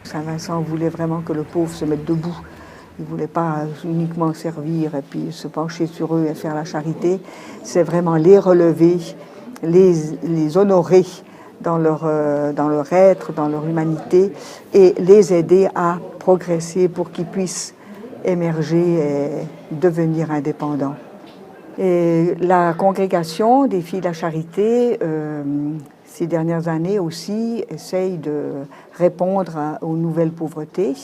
Saint-Vincent voulait vraiment que le pauvre se mette debout. Il ne voulait pas uniquement servir et puis se pencher sur eux et faire la charité. C'est vraiment les relever, les honorer dans leur être, dans leur humanité et les aider à progresser pour qu'ils puissent émerger et devenir indépendants. Et la congrégation des Filles de la Charité, ces dernières années aussi, essaye de répondre aux nouvelles pauvretés.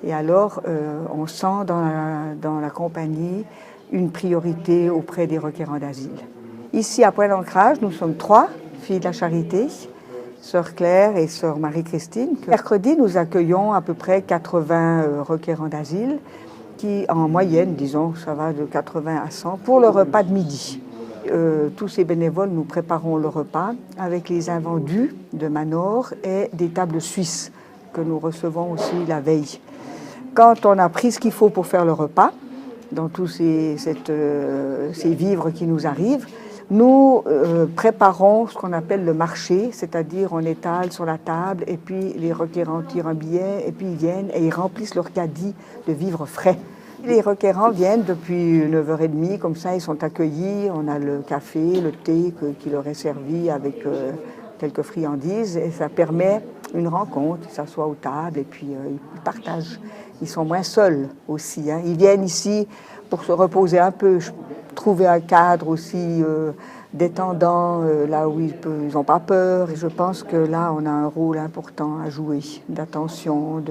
Et alors, on sent dans la compagnie une priorité auprès des requérants d'asile. Ici, à Pointe-d'Ancrage, nous sommes 3 Filles de la Charité, Sœur Claire et Sœur Marie-Christine. Mercredi, nous accueillons à peu près 80 requérants d'asile qui, en moyenne, disons, ça va de 80 à 100, pour le repas de midi. Tous ces bénévoles, nous préparons le repas avec les invendus de Manor et des tables suisses que nous recevons aussi la veille. Quand on a pris ce qu'il faut pour faire le repas, dans tous ces vivres qui nous arrivent, nous préparons ce qu'on appelle le marché, c'est-à-dire on étale sur la table et puis les requérants tirent un billet et puis ils viennent et ils remplissent leur caddie de vivres frais. Les requérants viennent depuis 9h30, comme ça ils sont accueillis, on a le café, le thé qui leur est servi avec quelques friandises et ça permet une rencontre, ils s'assoient aux tables et puis ils partagent. Ils sont moins seuls aussi, hein. Ils viennent ici pour se reposer un peu, trouver un cadre aussi détendant, là où ils n'ont pas peur. Et je pense que là, on a un rôle important à jouer, d'attention,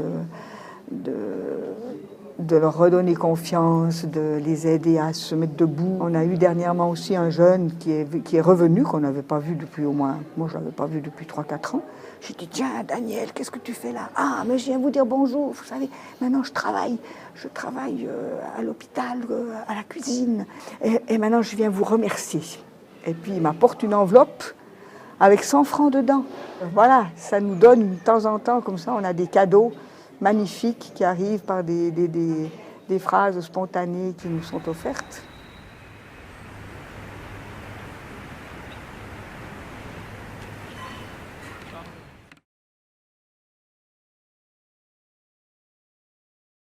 de leur redonner confiance, de les aider à se mettre debout. On a eu dernièrement aussi un jeune qui est revenu, qu'on n'avait pas vu depuis au moins, moi je ne l'avais pas vu depuis 3-4 ans. J'ai dit, tiens Daniel, qu'est-ce que tu fais là? Ah, mais je viens vous dire bonjour, vous savez, maintenant je travaille à l'hôpital, à la cuisine, et maintenant je viens vous remercier. Et puis il m'apporte une enveloppe avec 100 francs dedans. Voilà, ça nous donne de temps en temps, comme ça on a des cadeaux magnifiques qui arrivent par des phrases spontanées qui nous sont offertes.